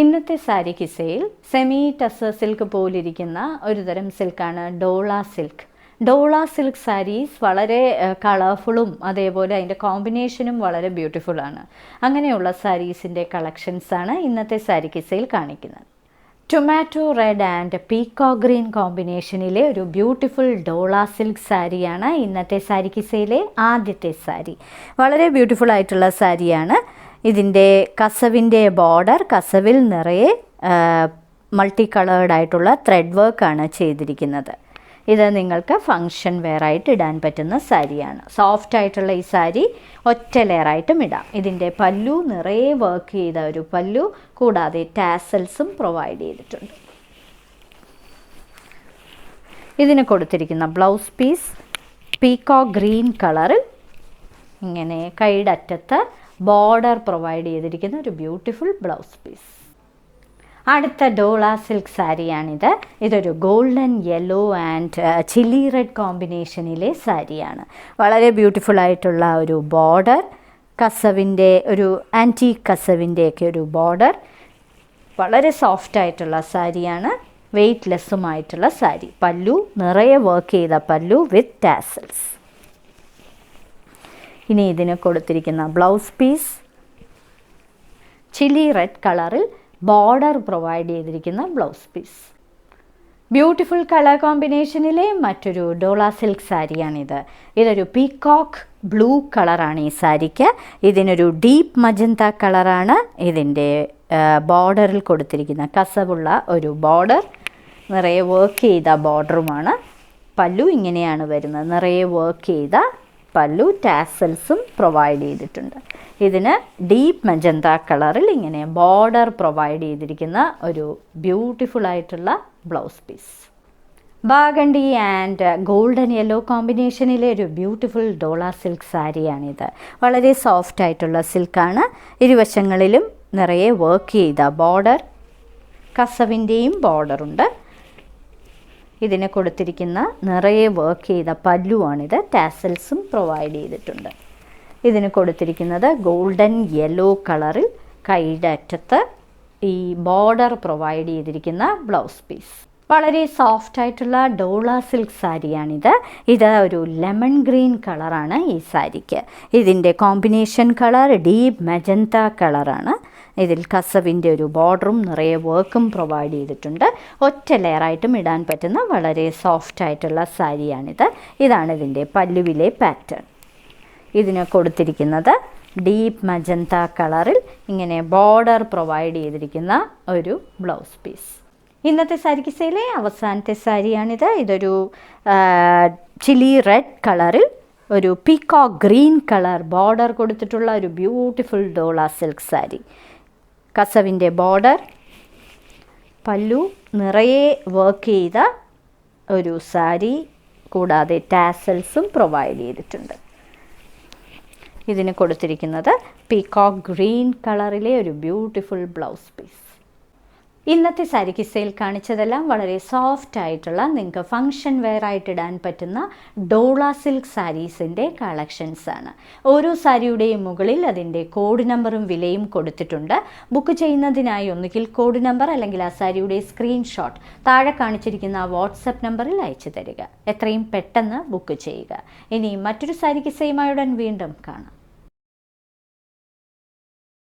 ഇന്നത്തെ sari കിസയിൽ semi tussar silk പോലിരിക്കുന്ന ഒരുതരം സിൽക്കാണ് ഡോള silk. ഡോള silk saris വളരെ കളർഫുള്ളും അതേപോലെ അതിൻ്റെ കോമ്പിനേഷനും വളരെ ബ്യൂട്ടിഫുള്ളാണ്. അങ്ങനെയുള്ള സാരീസിൻ്റെ കളക്ഷൻസാണ് ഇന്നത്തെ സാരി കിസയിൽ കാണിക്കുന്നത്. Tomato red and peacock green കോമ്പിനേഷനിലെ ഒരു ബ്യൂട്ടിഫുൾ ഡോള സിൽക്ക് സാരിയാണ് ഇന്നത്തെ സാരി കിസയിലെ ആദ്യത്തെ സാരി. വളരെ ബ്യൂട്ടിഫുൾ ആയിട്ടുള്ള സാരിയാണ്. ഇതിൻ്റെ കസവിൻ്റെ ബോർഡർ, കസവിൽ നിറയെ മൾട്ടി കളേർഡ് ആയിട്ടുള്ള ത്രെഡ് വർക്കാണ് ചെയ്തിരിക്കുന്നത്. ഇത് നിങ്ങൾക്ക് ഫങ്ഷൻ വെയർ ആയിട്ട് ഇടാൻ പറ്റുന്ന സാരിയാണ്. സോഫ്റ്റ് ആയിട്ടുള്ള ഈ സാരി ഒറ്റ ലെയറായിട്ടും ഇടാം. ഇതിൻ്റെ പല്ലു നിറയെ വർക്ക് ചെയ്ത ഒരു പല്ലു, കൂടാതെ ടാസൽസും പ്രൊവൈഡ് ചെയ്തിട്ടുണ്ട്. ഇതിന് കൊടുത്തിരിക്കുന്ന ബ്ലൗസ് പീസ് പീക്കോക്ക് ഗ്രീൻ കളറിൽ ഇങ്ങനെ കൈയുടെ അറ്റത്ത് ബോർഡർ പ്രൊവൈഡ് ചെയ്തിരിക്കുന്ന ഒരു ബ്യൂട്ടിഫുൾ ബ്ലൗസ് പീസ്. അടുത്ത ഡോള സിൽക്ക് സാരിയാണിത്. ഇതൊരു golden yellow and chilli red കോമ്പിനേഷനിലെ സാരിയാണ്. വളരെ ബ്യൂട്ടിഫുൾ ആയിട്ടുള്ള ഒരു ബോർഡർ, കസവിൻ്റെ ഒരു ആൻറ്റീക് കസവിൻ്റെയൊക്കെ ഒരു ബോർഡർ. വളരെ സോഫ്റ്റ് ആയിട്ടുള്ള സാരിയാണ്, വെയ്റ്റ്ലെസ്സുമായിട്ടുള്ള സാരി. പല്ലു നിറയെ വർക്ക് ചെയ്ത പല്ലു വിത്ത് ടാസൽസ്. ഇനി ഇതിന് കൊടുത്തിരിക്കുന്ന ബ്ലൗസ് പീസ് ചില്ലി റെഡ് കളറിൽ ബോർഡർ പ്രൊവൈഡ് ചെയ്തിരിക്കുന്ന ബ്ലൗസ് പീസ്. ബ്യൂട്ടിഫുൾ കളർ കോമ്പിനേഷനിലെ മറ്റൊരു ഡോള സിൽക്ക് സാരിയാണിത്. ഇതൊരു പീക്കോക്ക് ബ്ലൂ കളറാണ് ഈ സാരിക്ക്. ഇതിനൊരു ഡീപ്പ് മജന്ത കളറാണ്. ഇതിൻ്റെ ബോർഡറിൽ കൊടുത്തിരിക്കുന്ന കസവുള്ള ഒരു ബോർഡർ, നിറയെ വർക്ക് ചെയ്ത ബോർഡറുമാണ്. പല്ലു ഇങ്ങനെയാണ് വരുന്നത്, നിറയെ വർക്ക് ചെയ്ത പല്ലു, ടാസൽസും പ്രൊവൈഡ് ചെയ്തിട്ടുണ്ട്. ഇതിന് ഡീപ്പ് മജന്ത കളറിൽ ഇങ്ങനെ ബോർഡർ പ്രൊവൈഡ് ചെയ്തിരിക്കുന്ന ഒരു ബ്യൂട്ടിഫുൾ ആയിട്ടുള്ള blouse piece. Burgundy and golden yellow കോമ്പിനേഷനിലെ ഒരു ബ്യൂട്ടിഫുൾ ഡോള സിൽക്ക് സാരിയാണിത്. വളരെ സോഫ്റ്റ് ആയിട്ടുള്ള സിൽക്കാണ്. ഇരുവശങ്ങളിലും നിറയെ വർക്ക് ചെയ്ത ബോർഡർ, കസവിൻ്റെയും ബോർഡറുണ്ട്. ഇതിന് കൊടുത്തിരിക്കുന്ന നിറയെ വർക്ക് ചെയ്ത പല്ലുവാണിത്. ടാസൽസും പ്രൊവൈഡ് ചെയ്തിട്ടുണ്ട്. ഇതിന് കൊടുത്തിരിക്കുന്നത് ഗോൾഡൻ യെല്ലോ കളറിൽ കൈയുടെ അറ്റത്ത് ഈ ബോർഡർ പ്രൊവൈഡ് ചെയ്തിരിക്കുന്ന ബ്ലൗസ് പീസ്. വളരെ സോഫ്റ്റ് ആയിട്ടുള്ള ഡോള സിൽക്ക് സാരിയാണിത്. ഇത് ഒരു ലെമൺ ഗ്രീൻ കളറാണ് ഈ സാരിക്ക്. ഇതിൻ്റെ കോമ്പിനേഷൻ കളർ ഡീപ്പ് മജന്ത കളറാണ്. ഇതിൽ കസവിൻ്റെ ഒരു ബോർഡറും നിറയെ വർക്കും പ്രൊവൈഡ് ചെയ്തിട്ടുണ്ട്. ഒറ്റ ലെയറായിട്ടും ഇടാൻ പറ്റുന്ന വളരെ സോഫ്റ്റ് ആയിട്ടുള്ള സാരിയാണിത്. ഇതാണ് ഇതിൻ്റെ പല്ലുവിലെ പാറ്റേൺ. ഇതിന് കൊടുത്തിരിക്കുന്നത് ഡീപ്പ് മജന്ത കളറിൽ ഇങ്ങനെ ബോർഡർ പ്രൊവൈഡ് ചെയ്തിരിക്കുന്ന ഒരു ബ്ലൗസ് പീസ്. ഇന്നത്തെ സാരി കിസയിലെ അവസാനത്തെ സാരിയാണിത്. ഇതൊരു ചില്ലി റെഡ് കളറിൽ ഒരു പീക്കോക്ക് ഗ്രീൻ കളർ ബോർഡർ കൊടുത്തിട്ടുള്ള ഒരു ബ്യൂട്ടിഫുൾ ഡോള സിൽക്ക് സാരി. കസവിൻ്റെ ബോർഡർ, പല്ലു നിറയെ വർക്ക് ചെയ്ത ഒരു സാരി, കൂടാതെ ടാസൽസും പ്രൊവൈഡ് ചെയ്തിട്ടുണ്ട്. ഇതിന് കൊടുത്തിരിക്കുന്നത് പീക്കോക്ക് ഗ്രീൻ കളറിലെ ഒരു ബ്യൂട്ടിഫുൾ ബ്ലൗസ് പീസ്. ഇന്നത്തെ സാരി കിസയിൽ കാണിച്ചതെല്ലാം വളരെ സോഫ്റ്റ് ആയിട്ടുള്ള നിങ്ങൾക്ക് ഫങ്ഷൻ വെയർ ആയിട്ട് ഇടാൻ പറ്റുന്ന ഡോള സിൽക്ക് സാരീസിൻ്റെ കളക്ഷൻസാണ്. ഓരോ സാരിയുടെയും മുകളിൽ അതിൻ്റെ കോഡ് നമ്പറും വിലയും കൊടുത്തിട്ടുണ്ട്. ബുക്ക് ചെയ്യുന്നതിനായി ഒന്നുകിൽ കോഡ് നമ്പർ അല്ലെങ്കിൽ ആ സാരിയുടെ സ്ക്രീൻഷോട്ട് താഴെ കാണിച്ചിരിക്കുന്ന വാട്സപ്പ് നമ്പറിൽ അയച്ചു തരിക. എത്രയും പെട്ടെന്ന് ബുക്ക് ചെയ്യുക. ഇനി മറ്റൊരു സാരി കിസയുമായി ഉടൻ വീണ്ടും കാണാം.